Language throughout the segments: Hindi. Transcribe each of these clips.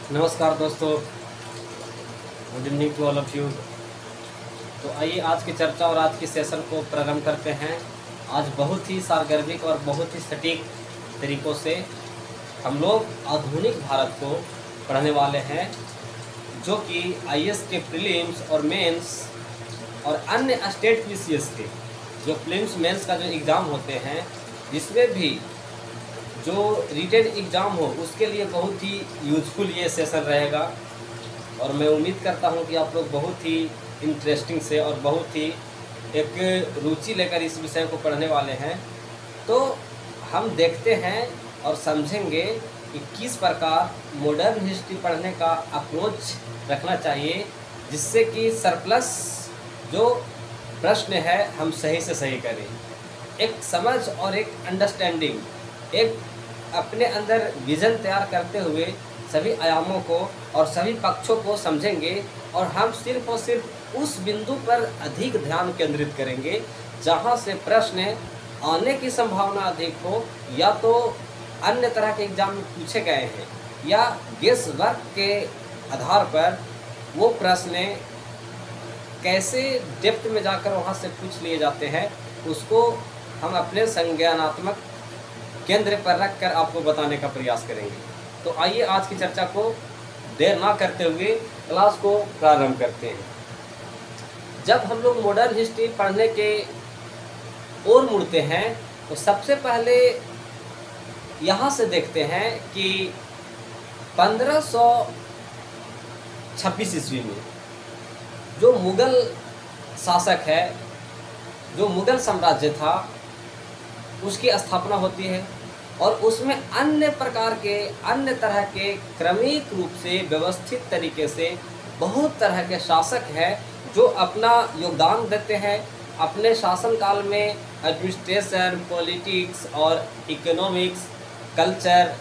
नमस्कार दोस्तों, good evening to all of you. तो आइए आज की चर्चा और आज की सेशन को प्रारंभ करते हैं। आज बहुत ही सारगर्भिक और बहुत ही सटीक तरीक़ों से हम लोग आधुनिक भारत को पढ़ने वाले हैं, जो कि आईएएस के प्रीलिम्स और मेंस और अन्य स्टेट पीसीएस के जो प्रीलिम्स मेंस का जो एग्ज़ाम होते हैं, जिसमें भी जो रिटन एग्ज़ाम हो उसके लिए बहुत ही यूज़फुल ये सेशन रहेगा। और मैं उम्मीद करता हूँ कि आप लोग बहुत ही इंटरेस्टिंग से और बहुत ही एक रुचि लेकर इस विषय को पढ़ने वाले हैं। तो हम देखते हैं और समझेंगे कि किस प्रकार मॉडर्न हिस्ट्री पढ़ने का अप्रोच रखना चाहिए, जिससे कि सरप्लस जो प्रश्न है हम सही से सही करें। एक समझ और एक अंडरस्टैंडिंग, एक अपने अंदर विज़न तैयार करते हुए सभी आयामों को और सभी पक्षों को समझेंगे, और हम सिर्फ और सिर्फ उस बिंदु पर अधिक ध्यान केंद्रित करेंगे जहां से प्रश्न आने की संभावना अधिक हो, या तो अन्य तरह के एग्जाम में पूछे गए हैं या गेस वर्क के आधार पर वो प्रश्न कैसे डेप्थ में जाकर वहां से पूछ लिए जाते हैं, उसको हम अपने संज्ञानात्मक केंद्र पर रखकर आपको बताने का प्रयास करेंगे। तो आइए आज की चर्चा को देर ना करते हुए क्लास को प्रारंभ करते हैं। जब हम लोग मॉडर्न हिस्ट्री पढ़ने के ओर मुड़ते हैं तो सबसे पहले यहाँ से देखते हैं कि 1526 ईस्वी में जो मुग़ल शासक है, जो मुग़ल साम्राज्य था, उसकी स्थापना होती है। और उसमें अन्य तरह के क्रमिक रूप से व्यवस्थित तरीके से बहुत तरह के शासक हैं जो अपना योगदान देते हैं। अपने शासनकाल में एडमिनिस्ट्रेशन, पॉलिटिक्स और इकोनॉमिक्स, कल्चर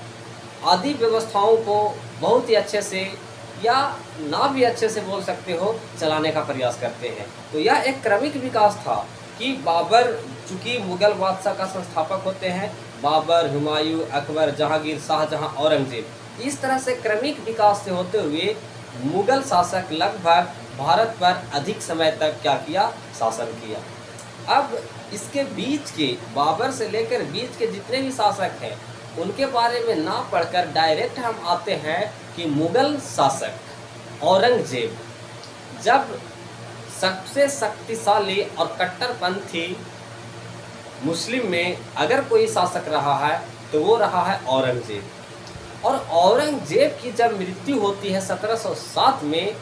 आदि व्यवस्थाओं को बहुत ही अच्छे से या ना भी अच्छे से बोल सकते हो चलाने का प्रयास करते हैं। तो यह एक क्रमिक विकास था कि बाबर चूँकि मुग़ल बादशाह का संस्थापक होते हैं, बाबर, हुमायूं, अकबर, जहांगीर, शाहजहां, औरंगजेब, इस तरह से क्रमिक विकास से होते हुए मुग़ल शासक लगभग भारत पर अधिक समय तक क्या किया, शासन किया। अब इसके बीच के बाबर से लेकर बीच के जितने भी शासक हैं उनके बारे में ना पढ़कर डायरेक्ट हम आते हैं कि मुग़ल शासक औरंगजेब जब सबसे शक्तिशाली और कट्टरपंथी मुस्लिम में अगर कोई शासक रहा है तो वो रहा है औरंगजेब। और औरंगजेब की जब मृत्यु होती है 1707 में,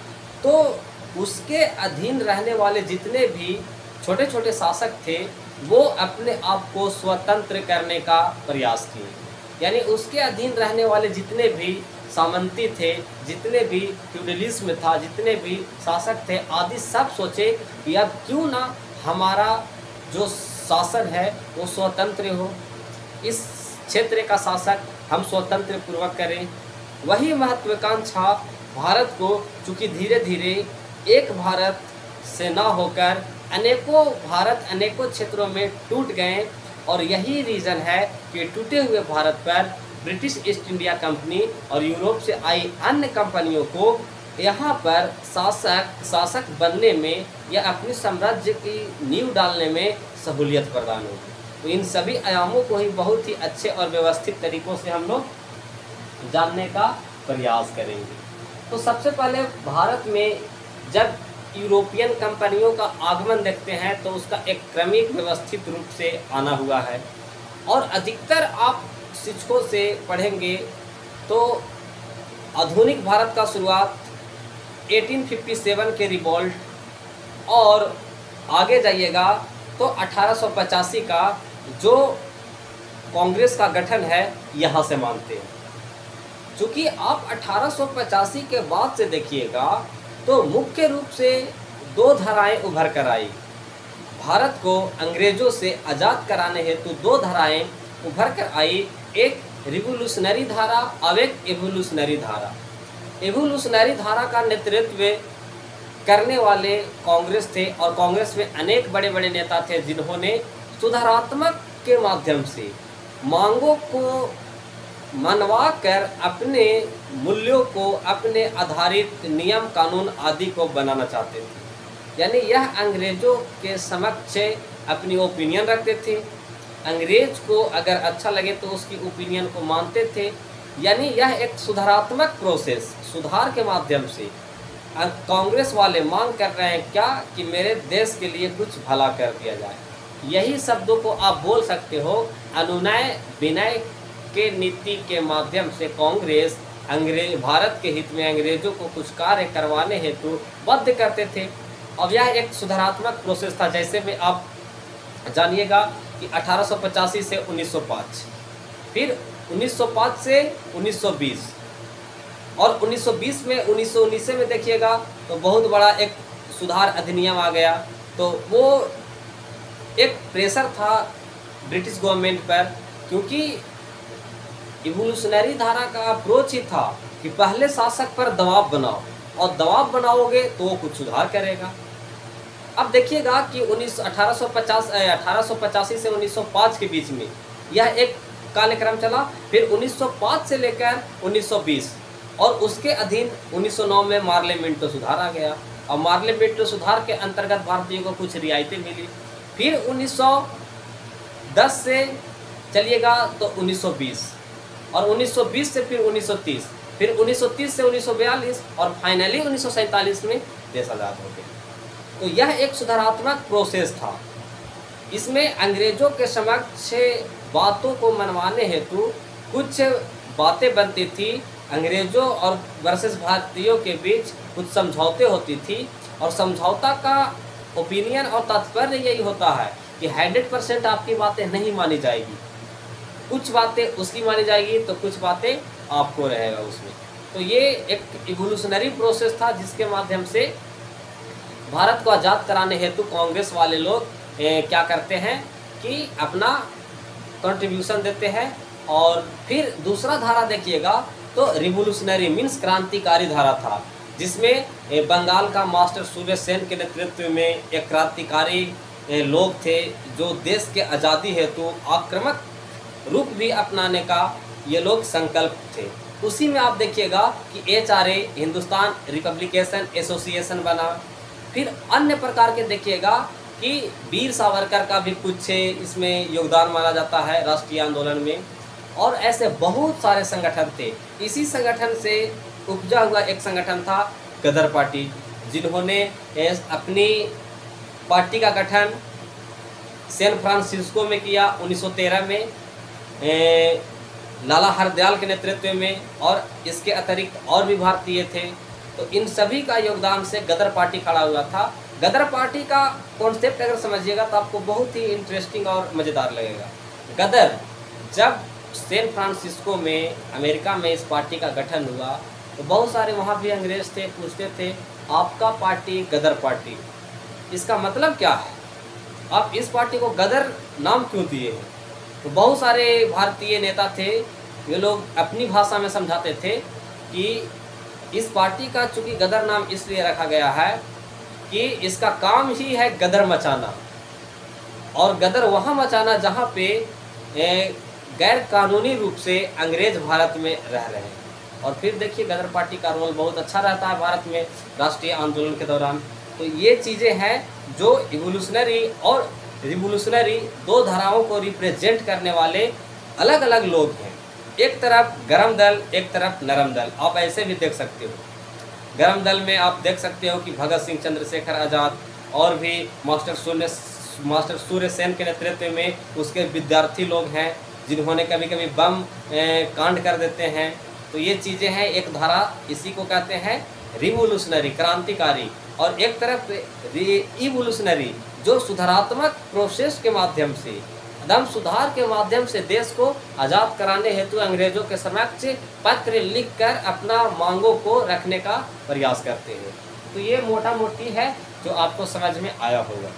तो उसके अधीन रहने वाले जितने भी छोटे छोटे शासक थे वो अपने आप को स्वतंत्र करने का प्रयास किए। यानी उसके अधीन रहने वाले जितने भी सामंती थे, जितने भी फ्यूडलिज्म था, जितने भी शासक थे आदि, सब सोचे कि अब क्यों ना हमारा जो शासन है वो स्वतंत्र हो, इस क्षेत्र का शासक हम स्वतंत्र पूर्वक करें। वही महत्वाकांक्षा भारत को, चूँकि धीरे धीरे एक भारत से ना होकर अनेकों भारत अनेकों क्षेत्रों में टूट गए, और यही रीज़न है कि टूटे हुए भारत पर ब्रिटिश ईस्ट इंडिया कंपनी और यूरोप से आई अन्य कंपनियों को यहाँ पर शासक बनने में या अपने साम्राज्य की नींव डालने में सहूलियत प्रदान होगी। तो इन सभी आयामों को ही बहुत ही अच्छे और व्यवस्थित तरीक़ों से हम लोग जानने का प्रयास करेंगे। तो सबसे पहले भारत में जब यूरोपियन कंपनियों का आगमन देखते हैं तो उसका एक क्रमिक व्यवस्थित रूप से आना हुआ है। और अधिकतर आप शिक्षकों से पढ़ेंगे तो आधुनिक भारत का शुरुआत 1857 के रिवॉल्ट, और आगे जाइएगा तो 1885 का जो कांग्रेस का गठन है यहाँ से मानते हैं। चूँकि आप 1885 के बाद से देखिएगा तो मुख्य रूप से दो धाराएं उभर कर आई। भारत को अंग्रेज़ों से आज़ाद कराने हेतु दो धाराएं उभर कर आई, एक रिवोल्यूशनरी धारा और एक एवोल्यूशनरी धारा। एवोल्यूशनरी धारा का नेतृत्व करने वाले कांग्रेस थे, और कांग्रेस में अनेक बड़े बड़े नेता थे जिन्होंने सुधारात्मक के माध्यम से मांगों को मनवा कर अपने मूल्यों को, अपने आधारित नियम कानून आदि को बनाना चाहते थे। यानी यह अंग्रेज़ों के समक्ष अपनी ओपिनियन रखते थे। अंग्रेज को अगर अच्छा लगे तो उसकी ओपिनियन को मानते थे। यानी यह एक सुधारात्मक प्रोसेस, सुधार के माध्यम से कांग्रेस वाले मांग कर रहे हैं क्या कि मेरे देश के लिए कुछ भला कर दिया जाए। यही शब्दों को आप बोल सकते हो अनुनय विनय के नीति के माध्यम से कांग्रेस भारत के हित में अंग्रेजों को कुछ कार्य करवाने हेतु बद्ध करते थे। अब यह एक सुधारात्मक प्रोसेस था। जैसे में आप जानिएगा कि 1885 से 1905, फिर 1905 से 1920 और 1920 में 1919 में देखिएगा तो बहुत बड़ा एक सुधार अधिनियम आ गया। तो वो एक प्रेशर था ब्रिटिश गवर्नमेंट पर, क्योंकि इवोल्यूशनरी धारा का अप्रोच ही था कि पहले शासक पर दबाव बनाओ और दबाव बनाओगे तो वो कुछ सुधार करेगा। अब देखिएगा कि 1885 से 1905 के बीच में यह एक कार्यक्रम चला। फिर 1905 से लेकर 1920 और उसके अधीन 1909 में मार्लियामेंटो सुधार आ गया और मार्लियामेंटो सुधार के अंतर्गत भारतीयों को कुछ रियायतें मिली। फिर 1910 से चलिएगा तो 1920 और 1920 से फिर 1930, फिर 1930 से 1942 और फाइनली 1947 में देश आज़ाद हो गया। तो यह एक सुधारात्मक प्रोसेस था। इसमें अंग्रेजों के समक्ष बातों को मनवाने हेतु कुछ बातें बनती थी। अंग्रेजों और वर्सेस भारतीयों के बीच कुछ समझौते होती थी और समझौता का ओपिनियन और तात्पर्य यही होता है कि 100% आपकी बातें नहीं मानी जाएगी, कुछ बातें उसकी मानी जाएगी तो कुछ बातें आपको रहेगा उसमें। तो ये एक इवोल्यूशनरी प्रोसेस था जिसके माध्यम से भारत को आज़ाद कराने हेतु कांग्रेस वाले लोग क्या करते हैं कि अपना कंट्रीब्यूशन देते हैं। और फिर दूसरा धारा देखिएगा तो रिवोल्यूशनरी मीन्स क्रांतिकारी धारा था, जिसमें बंगाल का मास्टर सूर्य सेन के नेतृत्व में एक क्रांतिकारी लोग थे जो देश के आज़ादी हेतु आक्रामक रूप भी अपनाने का ये लोग संकल्प थे। उसी में आप देखिएगा कि HRA हिंदुस्तान रिपब्लिकेशन एसोसिएशन बना। फिर अन्य प्रकार के देखिएगा कि वीर सावरकर का भी कुछ इसमें योगदान माना जाता है राष्ट्रीय आंदोलन में, और ऐसे बहुत सारे संगठन थे। इसी संगठन से उपजा हुआ एक संगठन था गदर पार्टी, जिन्होंने अपनी पार्टी का गठन सैन फ्रांसिस्को में किया 1913 में लाला हरदयाल के नेतृत्व में, और इसके अतिरिक्त और भी भारतीय थे। तो इन सभी का योगदान से गदर पार्टी खड़ा हुआ था। गदर पार्टी का कॉन्सेप्ट अगर समझिएगा तो आपको बहुत ही इंटरेस्टिंग और मज़ेदार लगेगा। गदर, जब सैन फ्रांसिस्को में अमेरिका में इस पार्टी का गठन हुआ तो बहुत सारे वहाँ भी अंग्रेज थे, पूछते थे आपका पार्टी गदर पार्टी, इसका मतलब क्या है, आप इस पार्टी को गदर नाम क्यों दिए हैं। तो बहुत सारे भारतीय नेता थे, ये लोग अपनी भाषा में समझाते थे कि इस पार्टी का चूँकि गदर नाम इसलिए रखा गया है कि इसका काम ही है गदर मचाना, और गदर वहाँ मचाना जहाँ पे गैर कानूनी रूप से अंग्रेज भारत में रह रहे हैं। और फिर देखिए गदर पार्टी का रोल बहुत अच्छा रहता है भारत में राष्ट्रीय आंदोलन के दौरान। तो ये चीज़ें हैं जो इवोल्यूशनरी और रिवोल्यूशनरी दो धाराओं को रिप्रेजेंट करने वाले अलग अलग लोग हैं। एक तरफ गरम दल, एक तरफ नरम दल। आप ऐसे भी देख सकते हो, गरम दल में आप देख सकते हो कि भगत सिंह, चंद्रशेखर आज़ाद और भी मास्टर सूर्य सेन के नेतृत्व में उसके विद्यार्थी लोग हैं जिन्होंने कभी कभी बम कांड कर देते हैं। तो ये चीज़ें हैं, एक धारा इसी को कहते हैं रिवोल्यूशनरी, क्रांतिकारी, और एक तरफ इवोल्यूशनरी जो सुधारात्मक प्रोसेस के माध्यम से, दम सुधार के माध्यम से देश को आज़ाद कराने हेतु अंग्रेजों के समक्ष पत्र लिखकर अपना मांगों को रखने का प्रयास करते हैं। तो ये मोटा मोटी है जो आपको समझ में आया होगा।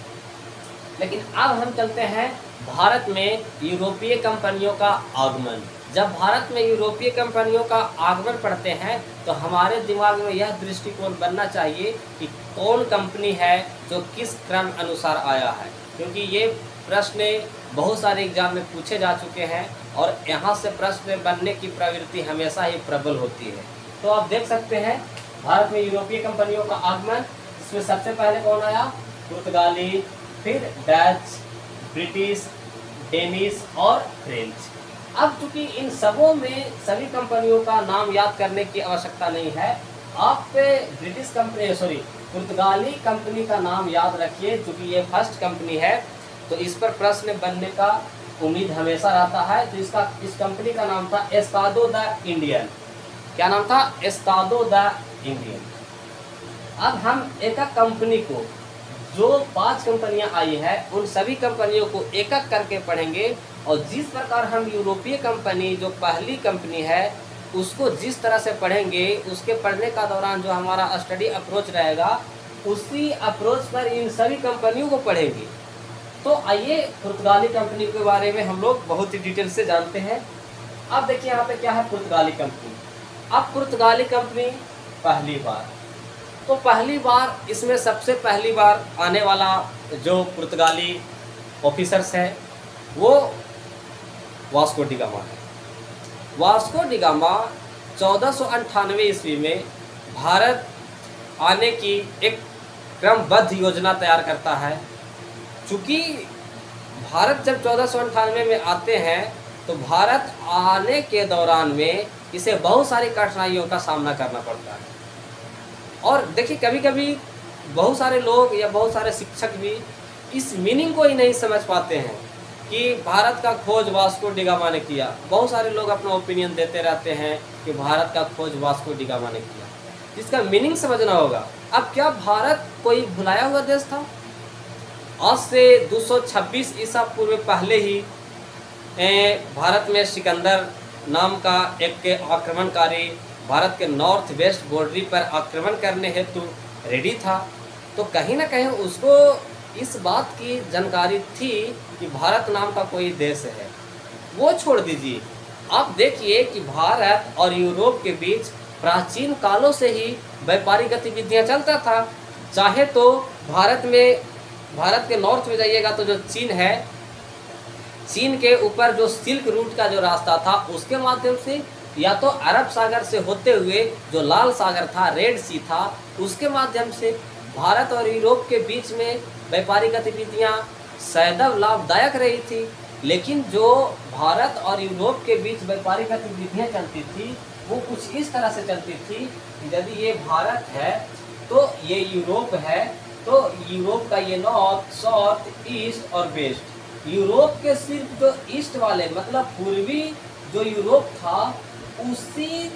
लेकिन अब हम चलते हैं भारत में यूरोपीय कंपनियों का आगमन। जब भारत में यूरोपीय कंपनियों का आगमन पढ़ते हैं तो हमारे दिमाग में यह दृष्टिकोण बनना चाहिए कि कौन कंपनी है जो किस क्रम अनुसार आया है, क्योंकि ये प्रश्न बहुत सारे एग्जाम में पूछे जा चुके हैं। और यहाँ से प्रश्न बनने की प्रवृत्ति हमेशा ही प्रबल होती है। तो आप देख सकते हैं भारत में यूरोपीय कंपनियों का आगमन, इसमें सबसे पहले कौन आया? पुर्तगाली, फिर डच, ब्रिटिश, डेनिश और फ्रेंच। अब चूंकि इन सबों में सभी कंपनियों का नाम याद करने की आवश्यकता नहीं है, आप ब्रिटिश कंपनी पुर्तगाली कंपनी का नाम याद रखिए, क्योंकि ये फर्स्ट कंपनी है तो इस पर प्रश्न बनने का उम्मीद हमेशा रहता है। तो इस कंपनी का नाम था एस्टाडो द इंडियन। क्या नाम था? एस्टाडो द इंडियन। अब हम एक एक कंपनी को, जो 5 कंपनियां आई है उन सभी कंपनियों को एक एक करके पढ़ेंगे, और जिस प्रकार हम यूरोपीय कंपनी जो पहली कंपनी है उसको जिस तरह से पढ़ेंगे, उसके पढ़ने का दौरान जो हमारा स्टडी अप्रोच रहेगा, उसी अप्रोच पर इन सभी कंपनियों को पढ़ेंगे। तो आइए पुर्तगाली कंपनी के बारे में हम लोग बहुत ही डिटेल से जानते हैं। अब देखिए यहाँ पे क्या है पुर्तगाली कंपनी। अब पुर्तगाली कंपनी पहली बार, तो पहली बार इसमें सबसे पहली बार आने वाला जो पुर्तगाली ऑफिसर्स है वो वास्को डी गामा है। वास्को डी गामा 1498 ईस्वी में भारत आने की एक क्रमबद्ध योजना तैयार करता है। चूँकि भारत जब 1498 में आते हैं तो भारत आने के दौरान में इसे बहुत सारी कठिनाइयों का सामना करना पड़ता है। और देखिए कभी कभी बहुत सारे लोग या बहुत सारे शिक्षक भी इस मीनिंग को ही नहीं समझ पाते हैं कि भारत का खोज वास्को डी गामा ने किया। बहुत सारे लोग अपना ओपिनियन देते रहते हैं कि भारत का खोज वास्को डी गामा ने किया, जिसका मीनिंग समझना होगा। अब क्या भारत कोई भुलाया हुआ देश था? आज से 226 ईसा पूर्व पहले ही भारत में सिकंदर नाम का एक आक्रमणकारी भारत के नॉर्थ वेस्ट बाउंड्री पर आक्रमण करने हेतु रेडी था। तो कहीं ना कहीं उसको इस बात की जानकारी थी कि भारत नाम का कोई देश है। वो छोड़ दीजिए, आप देखिए कि भारत और यूरोप के बीच प्राचीन कालों से ही व्यापारिक गतिविधियां चलता था। चाहे तो भारत के नॉर्थ में जाइएगा तो जो चीन है, चीन के ऊपर जो सिल्क रूट का जो रास्ता था उसके माध्यम से, या तो अरब सागर से होते हुए जो लाल सागर था, रेड सी था, उसके माध्यम से भारत और यूरोप के बीच में व्यापारिक गतिविधियां सदैव लाभदायक रही थी। लेकिन जो भारत और यूरोप के बीच व्यापारिक गतिविधियां चलती थी वो कुछ इस तरह से चलती थी कि यदि ये भारत है तो ये यूरोप है, तो यूरोप का ये नॉर्थ, साउथ, ईस्ट और वेस्ट। यूरोप के सिर्फ जो ईस्ट वाले मतलब पूर्वी जो यूरोप था उसी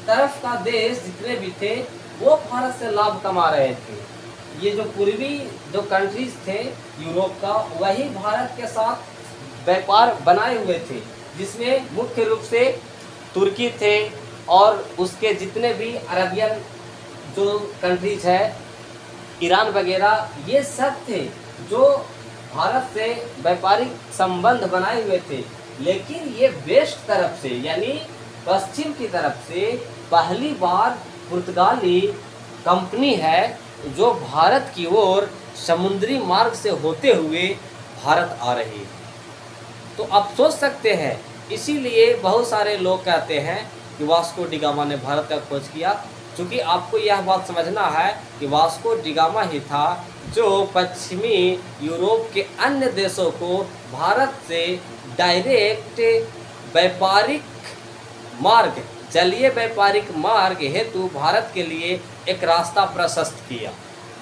तरफ का देश जितने भी थे वो भारत से लाभ कमा रहे थे। ये जो पूर्वी जो कंट्रीज थे यूरोप का, वही भारत के साथ व्यापार बनाए हुए थे, जिसमें मुख्य रूप से तुर्की थे और उसके जितने भी अरबियन जो कंट्रीज है, ईरान वगैरह, ये सब थे जो भारत से व्यापारिक संबंध बनाए हुए थे। लेकिन ये वेस्ट तरफ से यानी पश्चिम की तरफ से पहली बार पुर्तगाली कंपनी है जो भारत की ओर समुद्री मार्ग से होते हुए भारत आ रही है। तो आप सोच सकते हैं, इसीलिए बहुत सारे लोग कहते हैं कि वास्को डी गामा ने भारत का खोज किया। क्योंकि आपको यह बात समझना है कि वास्को डी गामा ही था जो पश्चिमी यूरोप के अन्य देशों को भारत से डायरेक्ट व्यापारिक मार्ग, जलीय व्यापारिक मार्ग हेतु भारत के लिए एक रास्ता प्रशस्त किया।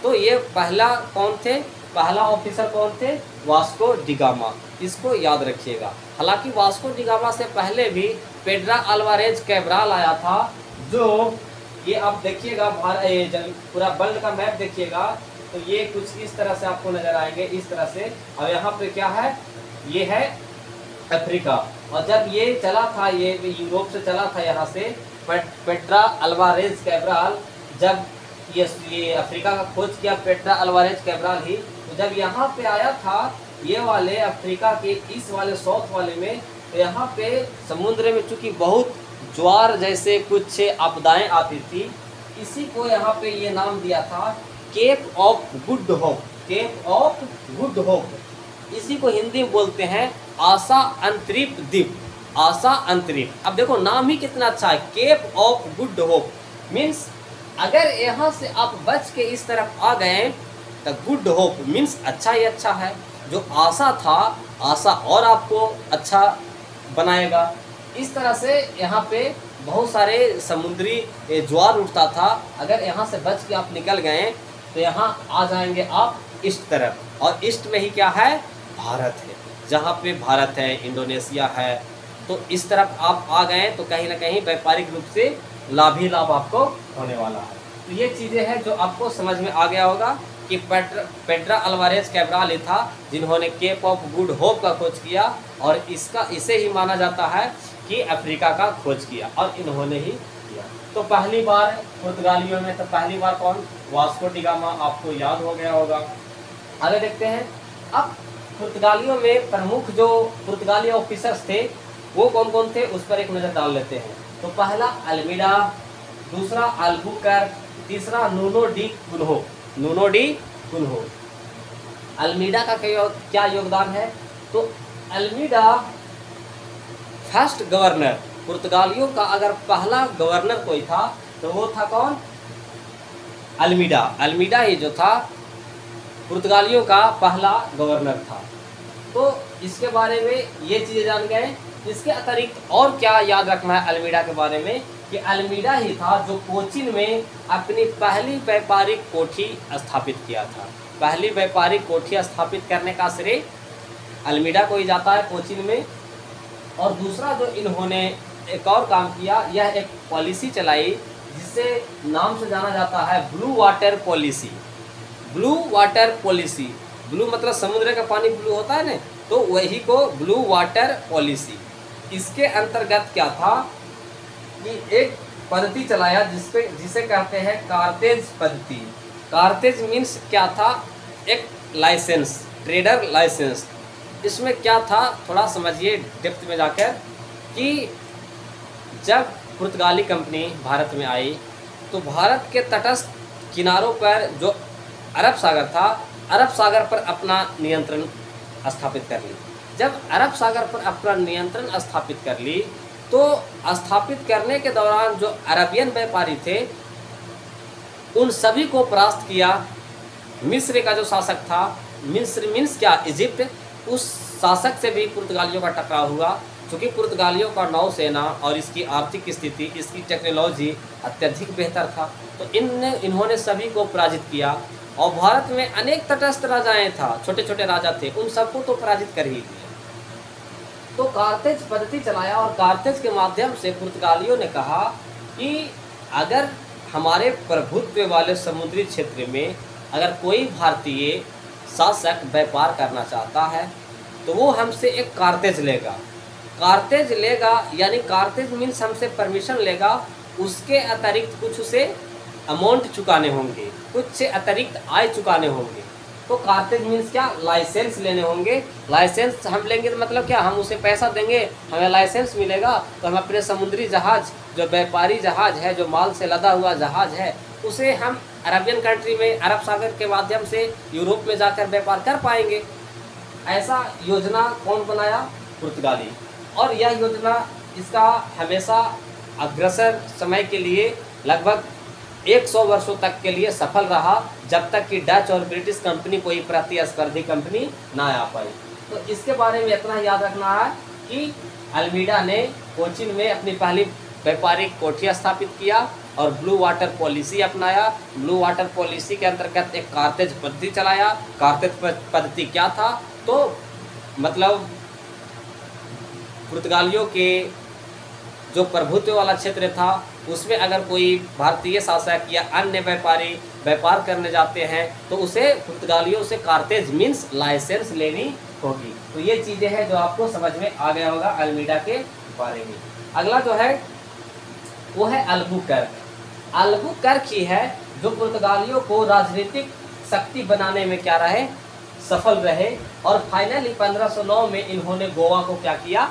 तो ये पहला कौन थे? पहला ऑफिसर कौन थे? Vasco D gamma. इसको याद रखिएगा। हालांकि वास्को डी गामा से पहले भी पेड्रा अल्वारेज कैब्राल आया था, जो ये आप देखिएगा पूरा वर्ल्ड का मैप देखिएगा तो ये कुछ इस तरह से आपको नजर आएंगे, इस तरह से। और यहाँ पे क्या है? ये है अफ्रीका। और जब ये चला था, ये यूरोप से चला था यहाँ से पेड्रा अल्वारेज कैब्राल, जब ये अफ्रीका का खोज किया पेड्रा अल्वारेज कैब्राल ही, तो जब यहाँ पे आया था ये वाले अफ्रीका के इस वाले साउथ वाले में, तो यहाँ पे समुद्र में चूँकि बहुत ज्वार जैसे कुछ आपदाएं आती थी, इसी को यहाँ पे ये नाम दिया था cape of good hope. Cape of good hope, इसी को हिंदी में बोलते हैं आशा अंतरिप द्वीप, आशा अंतरिप। अब देखो नाम ही कितना अच्छा है, cape of good hope, means अगर यहाँ से आप बच के इस तरफ आ गए तो गुड होप मीन्स अच्छा ही अच्छा है। जो आशा था, आशा और आपको अच्छा बनाएगा। इस तरह से यहाँ पे बहुत सारे समुद्री ज्वार उठता था, अगर यहाँ से बच के आप निकल गए तो यहाँ आ जाएंगे आप ईस्ट तरफ, और ईस्ट में ही क्या है, भारत है, जहाँ पे भारत है, इंडोनेशिया है। तो इस तरफ आप आ गए तो कहीं ना कहीं व्यापारिक रूप से लाभ ही लाभ आपको होने वाला है। तो ये चीज़ें हैं जो आपको समझ में आ गया होगा कि पेड्रा अल्वारेज कैब्राल ही था जिन्होंने केप ऑफ गुड होप का खोज किया, और इसे ही माना जाता है कि अफ्रीका का खोज किया, और इन्होंने ही किया। तो पहली बार पुर्तगालियों में, तो पहली बार कौन, वास्को डी गामा, आपको याद हो गया होगा। आगे देखते हैं। अब पुर्तगालियों में प्रमुख जो पुर्तगाली ऑफिसर्स थे वो कौन कौन थे, उस पर एक नज़र डाल लेते हैं। तो पहला अल्मीडा, दूसरा अल्बुकर्क, तीसरा Nuno da Cunha, Nuno da Cunha. Almeida का क्या योगदान है, तो अल्मीडा फर्स्ट गवर्नर, पुर्तगालियों का अगर पहला गवर्नर कोई था तो वो था कौन, अल्मीडा। अल्मीडा ही जो था पुर्तगालियों का पहला गवर्नर था। तो इसके बारे में ये चीज़ें जान गए। इसके अतिरिक्त और क्या याद रखना है अल्मीडा के बारे में, कि अल्मीडा ही था जो कोचीन में अपनी पहली व्यापारिक कोठी स्थापित किया था। पहली व्यापारिक कोठी स्थापित करने का श्रेय अल्मीडा को ही जाता है कोचीन में। और दूसरा जो इन्होंने एक और काम किया, यह एक पॉलिसी चलाई जिसे नाम से जाना जाता है blue water policy. Blue water policy, blue मतलब समुद्र का पानी ब्लू होता है ना, तो वही को ब्लू वाटर पॉलिसी। इसके अंतर्गत क्या था कि एक पद्धति चलाया जिसे कहते हैं कारतेज पद्धति। कारतेज मीन्स क्या था, एक लाइसेंस, ट्रेडर लाइसेंस। इसमें क्या था, थोड़ा समझिए डेप्थ में जाकर, कि जब पुर्तगाली कंपनी भारत में आई तो भारत के तटस्थ किनारों पर जो अरब सागर था, अरब सागर पर अपना नियंत्रण स्थापित कर ली। जब अरब सागर पर अपना नियंत्रण स्थापित कर ली तो स्थापित करने के दौरान जो अरबियन व्यापारी थे उन सभी को परास्त किया। मिस्र का जो शासक था, मिस्र मीन्स क्या, इजिप्ट, उस शासक से भी पुर्तगालियों का टकराव हुआ। क्योंकि पुर्तगालियों का नौसेना और इसकी आर्थिक स्थिति, इसकी टेक्नोलॉजी अत्यधिक बेहतर था, तो इन्होंने सभी को पराजित किया। और भारत में अनेक तटस्थ राजाएं था, छोटे छोटे राजा थे, उन सबको तो पराजित कर ही दिया। तो कारतेज पद्धति चलाया, और कारतेज के माध्यम से पुर्तगालियों ने कहा कि अगर हमारे प्रभुत्व वाले समुद्री क्षेत्र में अगर कोई भारतीय शासक व्यापार करना चाहता है तो वो हमसे एक कारतेज लेगा। कारतेज लेगा यानी कारतेज मीन्स हमसे परमिशन लेगा, उसके अतिरिक्त कुछ उसे अमाउंट चुकाने होंगे, कुछ से अतिरिक्त आय चुकाने होंगे। तो कारतेज मीन्स क्या, लाइसेंस लेने होंगे। लाइसेंस हम लेंगे तो मतलब क्या, हम उसे पैसा देंगे, हमें लाइसेंस मिलेगा, तो हम अपने समुद्री जहाज़, जो व्यापारी जहाज़ है, जो माल से लदा हुआ जहाज़ है, उसे हम अरबियन कंट्री में, अरब सागर के माध्यम से यूरोप में जाकर व्यापार कर पाएंगे। ऐसा योजना कौन बनाया, पुर्तगाली। और यह योजना इसका हमेशा अग्रसर समय के लिए लगभग 100 वर्षों तक के लिए सफल रहा, जब तक कि डच और ब्रिटिश कंपनी कोई प्रतिस्पर्धी कंपनी ना आ पाई। तो इसके बारे में इतना याद रखना है कि अल्मीडा ने कोचीन में अपनी पहली व्यापारिक कोठी स्थापित किया और ब्लू वाटर पॉलिसी अपनाया। ब्लू वाटर पॉलिसी के अंतर्गत एक कारतेज पद्धति चलाया। कारतेज पद्धति क्या था, तो मतलब पुर्तगालियों के जो प्रभुत्व वाला क्षेत्र था उसमें अगर कोई भारतीय शासक या अन्य व्यापारी व्यापार करने जाते हैं तो उसे पुर्तगालियों से कारतेज मीन्स लाइसेंस लेनी होगी। तो ये चीज़ें हैं जो आपको समझ में आ गया होगा अल्मीडा के बारे में। अगला जो है वो है अल्बुकर्क। अल्बुकर्क ही है जो पुर्तगालियों को राजनीतिक शक्ति बनाने में क्या रहे, सफल रहे। और फाइनली 1509 में इन्होंने गोवा को क्या किया,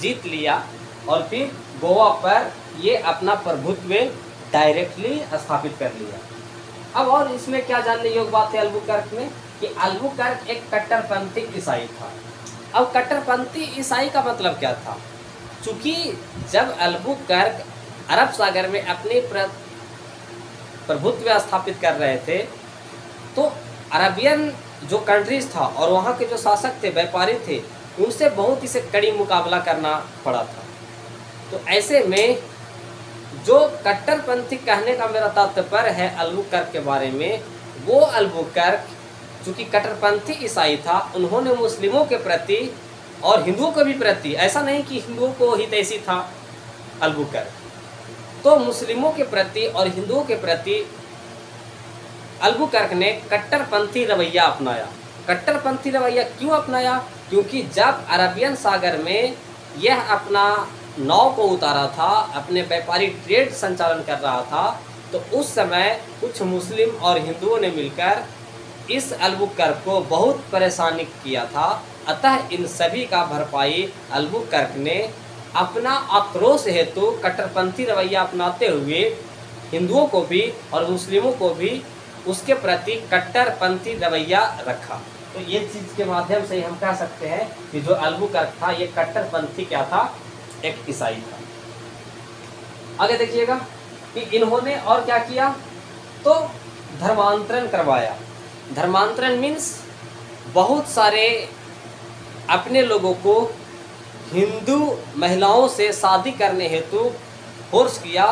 जीत लिया, और फिर गोवा पर ये अपना प्रभुत्व डायरेक्टली स्थापित कर लिया। अब और इसमें क्या जानने योग्य बात है अल्बुकर्क में, कि अल्बुकर्क एक कट्टरपंथी ईसाई था। अब कट्टरपंथी ईसाई का मतलब क्या था? चूँकि जब अल्बुकर्क अरब सागर में अपनी प्रभुत्व स्थापित कर रहे थे, तो अरबियन जो कंट्रीज़ था और वहाँ के जो शासक थे, व्यापारी थे, उनसे बहुत इसे कड़ी मुकाबला करना पड़ा था। तो ऐसे में जो कट्टरपंथी कहने का मेरा तात्पर्य है अल्बुकर्क के बारे में, वो अल्बुकर्क चूँकि कट्टरपंथी ईसाई था, उन्होंने मुस्लिमों के प्रति और हिंदुओं के भी प्रति, ऐसा नहीं कि हिंदुओं को ही तैसी था अल्बुकर्क, तो मुस्लिमों के प्रति और हिंदुओं के प्रति अल्बुकर्क ने कट्टरपंथी रवैया अपनाया। कट्टरपंथी रवैया क्यों अपनाया? क्योंकि जब अरबियन सागर में यह अपना नाव को उतारा था, अपने व्यापारी ट्रेड संचालन कर रहा था, तो उस समय कुछ मुस्लिम और हिंदुओं ने मिलकर इस अल्बुकर्क को बहुत परेशानी किया था। अतः इन सभी का भरपाई अल्बुकर्क ने अपना आक्रोश हेतु कट्टरपंथी रवैया अपनाते हुए हिंदुओं को भी और मुस्लिमों को भी उसके प्रति कट्टरपंथी रवैया रखा। तो ये चीज़ के माध्यम से हम कह सकते हैं कि जो अल्बुकर्क था ये कट्टरपंथी क्या था? एक ईसाई था। आगे देखिएगा कि इन्होंने और क्या किया, तो धर्मांतरण करवाया। धर्मांतरण मीन्स बहुत सारे अपने लोगों को हिंदू महिलाओं से शादी करने हेतु फोर्स किया,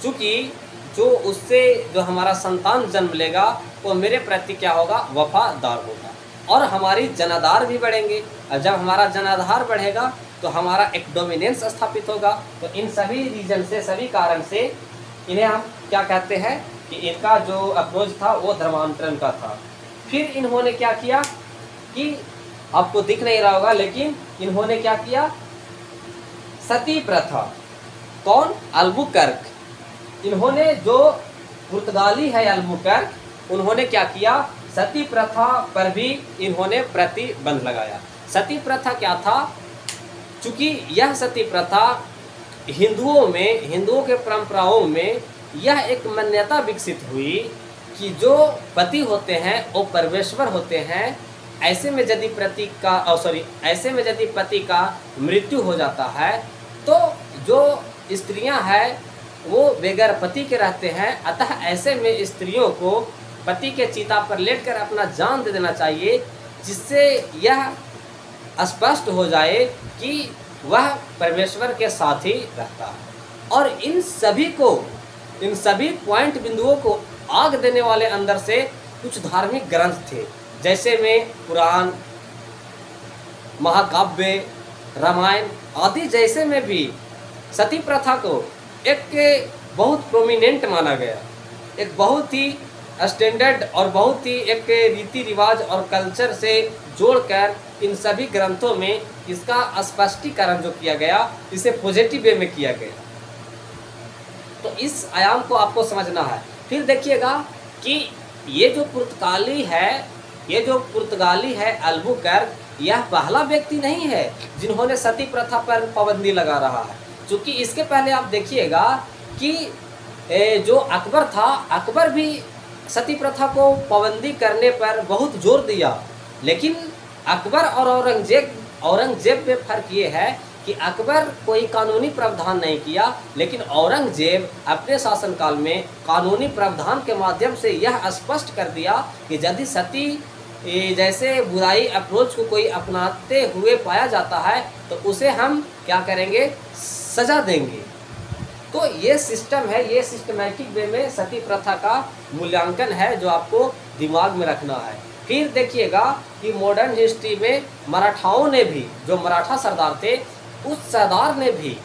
चूँकि जो उससे जो हमारा संतान जन्म लेगा वो मेरे प्रति क्या होगा? वफादार होगा और हमारी जनाधार भी बढ़ेंगे। और जब हमारा जनाधार बढ़ेगा तो हमारा एक डोमिनेंस स्थापित होगा। तो इन सभी रीजन से, सभी कारण से इन्हें हम क्या कहते हैं कि इनका जो अप्रोच था वो धर्मांतरण का था। फिर इन्होंने क्या किया कि आपको दिख नहीं रहा होगा, लेकिन इन्होंने क्या किया? सती प्रथा। कौन? अल्बुकर्क। इन्होंने जो पुर्तगाली है अल्बुकर्क, उन्होंने क्या किया? सती प्रथा पर भी इन्होंने प्रतिबंध लगाया। सती प्रथा क्या था? चूँकि यह सती प्रथा हिंदुओं में, हिंदुओं के परंपराओं में यह एक मान्यता विकसित हुई कि जो पति होते हैं वो परमेश्वर होते हैं। ऐसे में यदि पति का मृत्यु हो जाता है तो जो स्त्रियां हैं वो बेगर पति के रहते हैं। अतः ऐसे में स्त्रियों को पति के चिता पर लेटकर अपना जान दे देना चाहिए, जिससे यह स्पष्ट हो जाए कि वह परमेश्वर के साथ ही रहता है। और इन सभी पॉइंट बिंदुओं को आग देने वाले अंदर से कुछ धार्मिक ग्रंथ थे, जैसे में पुराण, महाकाव्य, रामायण आदि जैसे में भी सती प्रथा को एक बहुत प्रोमिनेंट माना गया, एक बहुत ही स्टैंडर्ड और बहुत ही एक रीति रिवाज और कल्चर से जोड़कर इन सभी ग्रंथों में इसका स्पष्टीकरण जो किया गया, इसे पॉजिटिव वे में किया गया। तो इस आयाम को आपको समझना है। फिर देखिएगा कि ये जो पुर्तगाली है अल्बुकर्क, यह पहला व्यक्ति नहीं है जिन्होंने सती प्रथा पर पाबंदी लगा रहा है। क्योंकि इसके पहले आप देखिएगा कि जो अकबर था, अकबर भी सती प्रथा को पाबंदी करने पर बहुत जोर दिया, लेकिन अकबर और औरंगजेब में फ़र्क ये है कि अकबर कोई कानूनी प्रावधान नहीं किया, लेकिन औरंगजेब अपने शासनकाल में कानूनी प्रावधान के माध्यम से यह स्पष्ट कर दिया कि यदि सती जैसे बुराई अप्रोच को कोई अपनाते हुए पाया जाता है तो उसे हम क्या करेंगे? सजा देंगे। तो ये सिस्टम है, ये सिस्टमैटिक वे में सती प्रथा का मूल्यांकन है जो आपको दिमाग में रखना है। फिर देखिएगा कि मॉडर्न हिस्ट्री में मराठाओं ने भी, जो मराठा सरदार थे, उस सरदार ने भी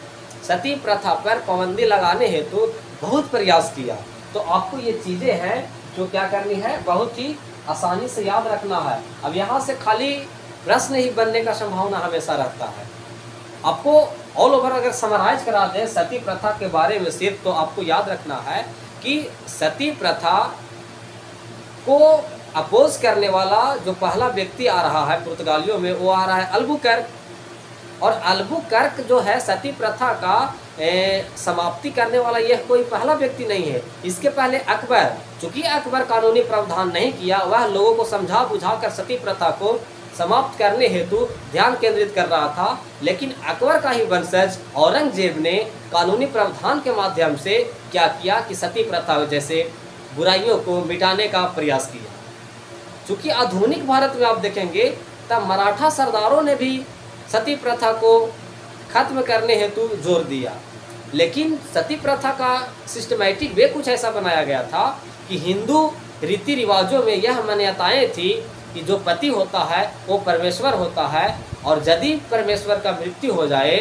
सती प्रथा पर पाबंदी लगाने हेतु बहुत प्रयास किया। तो आपको ये चीज़ें हैं जो क्या करनी है, बहुत ही आसानी से याद रखना है। अब यहाँ से खाली प्रश्न ही बनने का संभावना हमेशा रहता है। आपको ऑल ओवर अगर समराइज करा दें सती प्रथा के बारे में सिर्फ, तो आपको याद रखना है कि सती प्रथा को अपोज करने वाला जो पहला व्यक्ति आ रहा है पुर्तगालियों में, वो आ रहा है अल्बुकर्क। और अल्बुकर्क जो है सती प्रथा का समाप्ति करने वाला यह कोई पहला व्यक्ति नहीं है। इसके पहले अकबर, चूँकि अकबर कानूनी प्रावधान नहीं किया, वह लोगों को समझा बुझा कर सती प्रथा को समाप्त करने हेतु ध्यान केंद्रित कर रहा था, लेकिन अकबर का ही वंशज औरंगजेब ने कानूनी प्रावधान के माध्यम से क्या किया कि सती प्रथा जैसे बुराइयों को मिटाने का प्रयास किया। चूँकि आधुनिक भारत में आप देखेंगे तब मराठा सरदारों ने भी सती प्रथा को खत्म करने हेतु जोर दिया, लेकिन सती प्रथा का सिस्टमैटिक वे कुछ ऐसा बनाया गया था कि हिंदू रीति रिवाजों में यह मान्यताएं थी कि जो पति होता है वो परमेश्वर होता है, और यदि परमेश्वर का मृत्यु हो जाए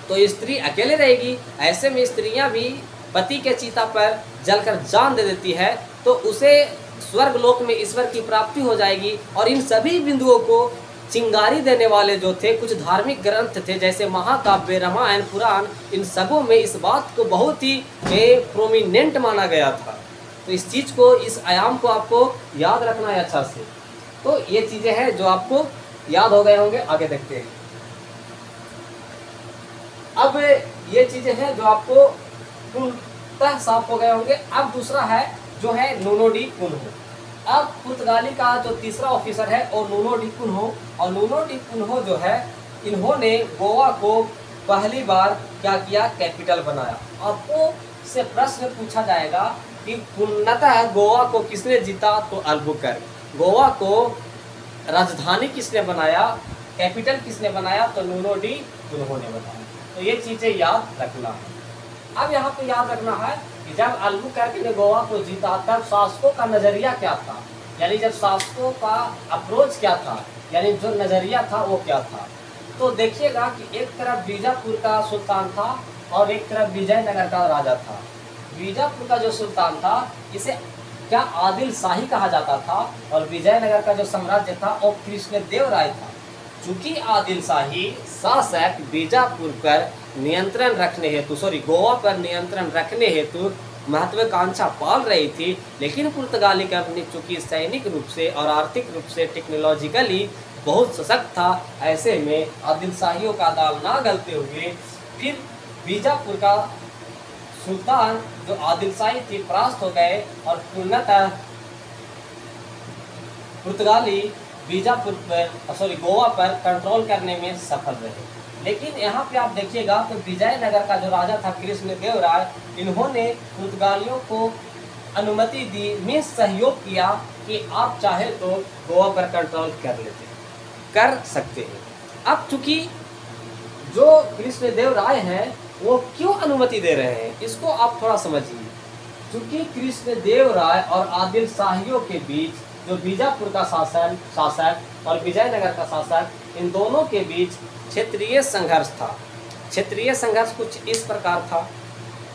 तो स्त्री अकेले रहेगी। ऐसे में स्त्रियां भी पति के चिता पर जलकर जान दे देती है तो उसे स्वर्गलोक में ईश्वर की प्राप्ति हो जाएगी। और इन सभी बिंदुओं को चिंगारी देने वाले जो थे कुछ धार्मिक ग्रंथ थे जैसे महाकाव्य, रामायण, पुराण, इन सबों में इस बात को बहुत ही प्रोमिनेंट माना गया था। तो इस चीज़ को, इस आयाम को आपको याद रखना है अच्छा से। तो ये चीज़ें हैं जो आपको याद हो गए होंगे। आगे देखते हैं। अब ये चीज़ें हैं जो आपको पूर्णतः साफ हो गए होंगे। अब दूसरा है जो है नूनो डी कुन्हो। अब पुर्तगाली का जो तीसरा ऑफिसर है और नूनो डी कुन्हो, और नूनो डी कुन्हो जो है इन्होंने गोवा को पहली बार क्या किया, कैपिटल बनाया। आपको से प्रश्न पूछा जाएगा कि पूर्णतः गोवा को किसने जीता, तो अल्बुकर्क। गोवा को राजधानी किसने बनाया, कैपिटल किसने बनाया, तो नूनो डी कुन्हो ने बनाया। तो ये चीज़ें याद रखना है। अब यहाँ पे याद रखना है कि जब अल्बुकर्क ने गोवा को जीता तब शासकों का नज़रिया क्या था, यानी जब शासकों का अप्रोच क्या था, यानी जो नज़रिया था वो क्या था। तो देखिएगा कि एक तरफ बीजापुर का सुल्तान था और एक तरफ विजयनगर का राजा था। बीजापुर का जो सुल्तान था इसे क्या आदिल शाही कहा जाता था, और विजयनगर का जो साम्राज्य था वो कृष्णदेव राय था। चूँकि आदिल शाही शासक बीजापुर पर नियंत्रण रखने हेतु गोवा पर नियंत्रण रखने हेतु महत्वाकांक्षा पाल रही थी, लेकिन पुर्तगाली कंपनी चूँकि सैनिक रूप से और आर्थिक रूप से टेक्नोलॉजिकली बहुत सशक्त था, ऐसे में आदिल शाहियों का दाल ना गलते हुए फिर बीजापुर का सुल्तान जो आदिल शाही थी परास्त हो गए और पूर्णतः पुर्तगाली बीजापुर पर गोवा पर कंट्रोल करने में सफल रहे। लेकिन यहाँ पे आप देखिएगा तो विजयनगर का जो राजा था कृष्णदेव राय, इन्होंने पुर्तगालियों को अनुमति दी, में सहयोग किया कि आप चाहे तो गोवा पर कंट्रोल कर सकते हैं। अब चूँकि जो कृष्णदेव राय हैं वो क्यों अनुमति दे रहे हैं, इसको आप थोड़ा समझिए। चूँकि कृष्णदेव राय और आदिल शाहियों के बीच जो बीजापुर का शासक और विजयनगर का शासक, इन दोनों के बीच क्षेत्रीय संघर्ष था। क्षेत्रीय संघर्ष कुछ इस प्रकार था।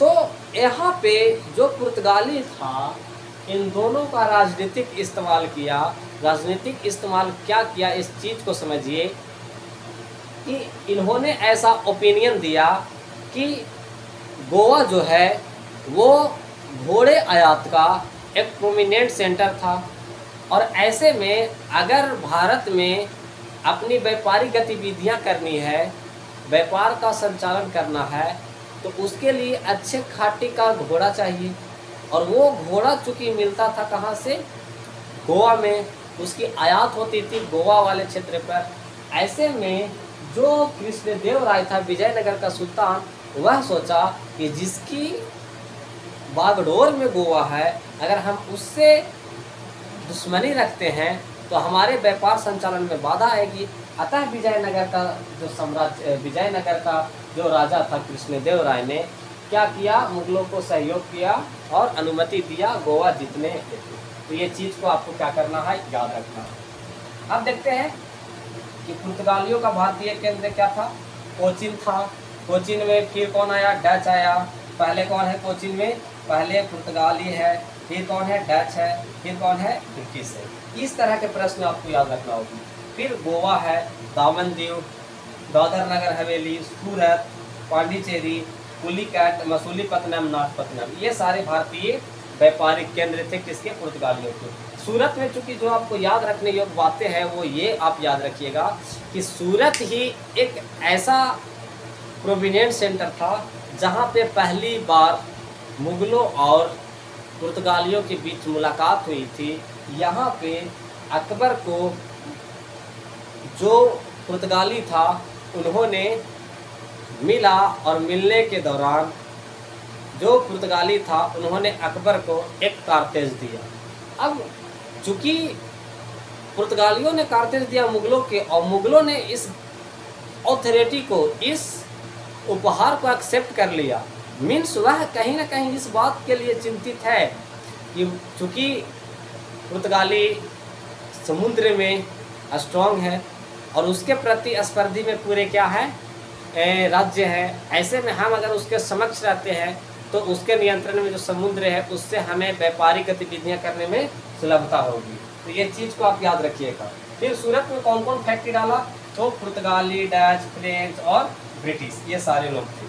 तो यहाँ पे जो पुर्तगाली था इन दोनों का राजनीतिक इस्तेमाल किया। राजनीतिक इस्तेमाल क्या किया, इस चीज़ को समझिए कि इन्होंने ऐसा ओपिनियन दिया कि गोवा जो है वो घोड़े आयात का एक प्रोमिनेंट सेंटर था, और ऐसे में अगर भारत में अपनी व्यापारिक गतिविधियां करनी है, व्यापार का संचालन करना है, तो उसके लिए अच्छे खाटी का घोड़ा चाहिए। और वो घोड़ा चूँकि मिलता था कहाँ से, गोवा में, उसकी आयात होती थी गोवा वाले क्षेत्र पर। ऐसे में जो कृष्णदेव राय था विजयनगर का सुल्तान, वह सोचा कि जिसकी बागडोर में गोवा है, अगर हम उससे दुश्मनी रखते हैं तो हमारे व्यापार संचालन में बाधा आएगी। अतः विजयनगर का जो राजा था कृष्णदेव राय ने क्या किया, मुगलों को सहयोग किया और अनुमति दिया गोवा जीतने हेतु। तो ये चीज़ को आपको क्या करना है, याद रखना है। अब देखते हैं कि पुर्तगालियों का भारतीय केंद्र क्या था, कोचीन था। कोचीन में फिर कौन आया, डच आया। पहले कौन है कोचीन में, पहले पुर्तगाली है, फिर कौन है, डच है, फिर कौन है, ब्रिटिश है। इस तरह के प्रश्न आपको याद रखना होगी। फिर गोवा है, दामन दीव, दादर नगर हवेली, सूरत, पांडिचेरी, पुलिकैट, मसूलीपट्टनम, नागपट्टनम, ये सारे भारतीय व्यापारिक केंद्र थे किसके, पुर्तगालियों के। सूरत में चूँकि जो आपको याद रखने योग्य बातें हैं वो ये आप याद रखिएगा कि सूरत ही एक ऐसा प्रोविनेंट सेंटर था जहाँ पे पहली बार मुगलों और पुर्तगालियों के बीच मुलाकात हुई थी। यहाँ पे अकबर को जो पुर्तगाली था उन्होंने मिला और मिलने के दौरान जो पुर्तगाली था उन्होंने अकबर को एक कारतूस दिया। अब चूँकि पुर्तगालियों ने कारतूस दिया मुग़लों के, और मुग़लों ने इस अथॉरिटी को, इस उपहार को एक्सेप्ट कर लिया, मीन्स वह कहीं ना कहीं इस बात के लिए चिंतित है कि चूँकि पुर्तगाली समुद्र में स्ट्रॉन्ग है और उसके प्रति स्पर्धी में पूरे क्या है, राज्य है। ऐसे में हम अगर उसके समक्ष रहते हैं तो उसके नियंत्रण में जो समुद्र है उससे हमें व्यापारिक गतिविधियां करने में सुलभता होगी। तो ये चीज़ को आप याद रखिएगा। फिर सूरत में कौन कौन फैक्ट्री डाला, तो पुर्तगाली, डच, फ्रेंच और ब्रिटिश, ये सारे लोग थे।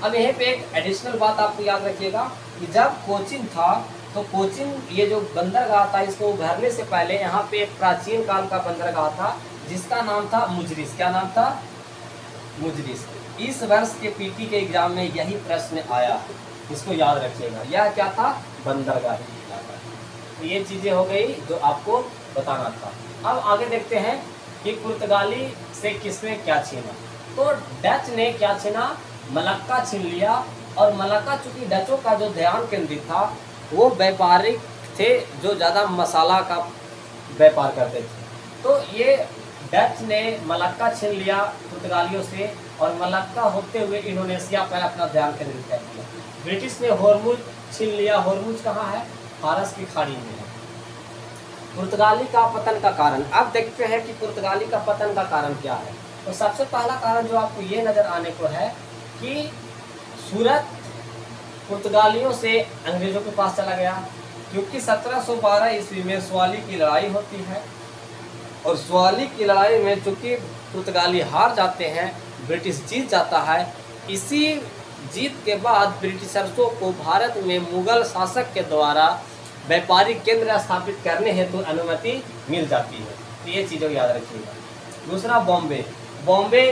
अब यहीं पे एक एडिशनल बात आपको याद रखिएगा कि जब कोचिन था तो कोचिन ये जो बंदरगाह था, इसको उभरने से पहले यहाँ पे एक प्राचीन काल का बंदरगाह था जिसका नाम था मुजरिस। क्या नाम था? मुजरिस। इस वर्ष के पीटी के एग्जाम में यही प्रश्न आया, इसको याद रखिएगा। यह क्या था? बंदरगाह। तो ये चीज़ें हो गई जो आपको बताना था। अब आगे देखते हैं कि पुर्तगाली से किसने क्या छीना। तो डच ने क्या छीना? मलक्का छीन लिया। और मलक्का चूँकि डचों का जो ध्यान केंद्रित था वो व्यापारिक थे जो ज़्यादा मसाला का व्यापार करते थे। तो ये डच ने मलक्का छीन लिया पुर्तगालियों से, और मलक्का होते हुए इंडोनेशिया पर अपना ध्यान केंद्रित कर दिया। ब्रिटिश ने होर्मुज छीन लिया। होर्मुज कहाँ है? फारस की खाड़ी में है। पुर्तगाली का पतन का कारण, अब देखते हैं कि पुर्तगाली का पतन का कारण क्या है। तो सबसे पहला कारण जो आपको ये नज़र आने को है कि सूरत पुर्तगालियों से अंग्रेज़ों के पास चला गया, क्योंकि 1712 ईस्वी में स्वाली की लड़ाई होती है, और स्वाली की लड़ाई में चूँकि पुर्तगाली हार जाते हैं, ब्रिटिश जीत जाता है। इसी जीत के बाद ब्रिटिशर्सों को भारत में मुग़ल शासक के द्वारा व्यापारिक केंद्र स्थापित करने हेतु अनुमति मिल जाती है। तो ये चीज़ों याद रखिएगा। दूसरा, बॉम्बे। बॉम्बे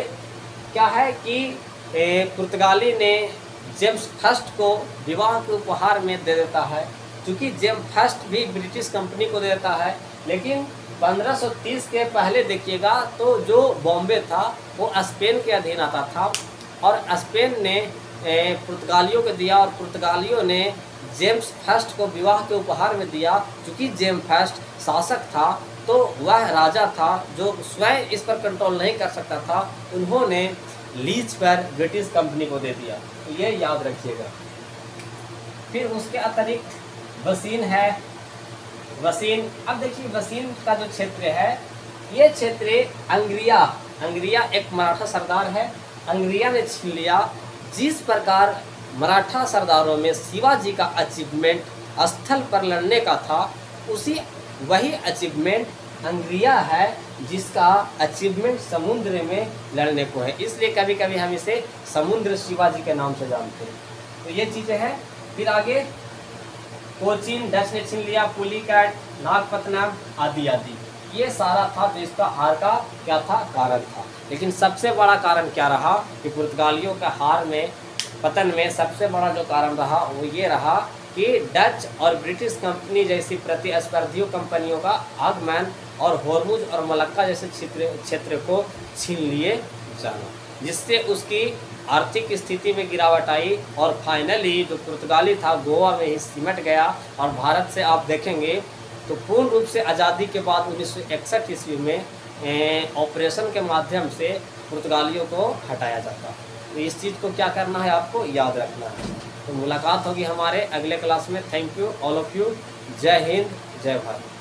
क्या है कि पुर्तगाली ने जेम्स फर्स्ट को विवाह के उपहार में दे देता है, क्योंकि जेम्स फर्स्ट भी ब्रिटिश कंपनी को दे देता है। लेकिन 1530 के पहले देखिएगा तो जो बॉम्बे था वो स्पेन के अधीन आता था, और स्पेन ने पुर्तगालियों को दिया, और पुर्तगालियों ने जेम्स फर्स्ट को विवाह के उपहार में दिया। क्योंकि जेम्स फर्स्ट शासक था तो वह राजा था जो स्वयं इस पर कंट्रोल नहीं कर सकता था, उन्होंने लीज पर ब्रिटिश कंपनी को दे दिया। तो ये याद रखिएगा। फिर उसके अतिरिक्त वसीन है। वसीन, अब देखिए वसीन का जो क्षेत्र है, ये क्षेत्र अंग्रिया एक मराठा सरदार है, अंग्रिया ने छीन लिया। जिस प्रकार मराठा सरदारों में शिवाजी का अचीवमेंट स्थल पर लड़ने का था, वही अचीवमेंट अंग्रिया है जिसका अचीवमेंट समुद्र में लड़ने को है। इसलिए कभी कभी हम इसे समुद्र शिवाजी के नाम से जानते हैं। तो ये चीज़ें हैं। फिर आगे कोचीन डच ने छीन लिया, पुलिकैट, नागपत्तनम आदि आदि, ये सारा था जो इसका हार का क्या था, कारण था। लेकिन सबसे बड़ा कारण क्या रहा कि पुर्तगालियों का हार में, पतन में सबसे बड़ा जो कारण रहा वो ये रहा कि डच और ब्रिटिश कंपनी जैसी प्रतिस्पर्धी कंपनियों का आगमन और होर्मुज और मलक्का जैसे क्षेत्र को छीन लिए जाना, जिससे उसकी आर्थिक स्थिति में गिरावट आई, और फाइनली जो पुर्तगाली था गोवा में ही सिमट गया। और भारत से आप देखेंगे तो पूर्ण रूप से आज़ादी के बाद 1961 ईस्वी में ऑपरेशन के माध्यम से पुर्तगालियों को हटाया जाता। तो इस चीज़ को क्या करना है, आपको याद रखना है। तो मुलाकात होगी हमारे अगले क्लास में। Thank you all of you. जय हिंद, जय भारत।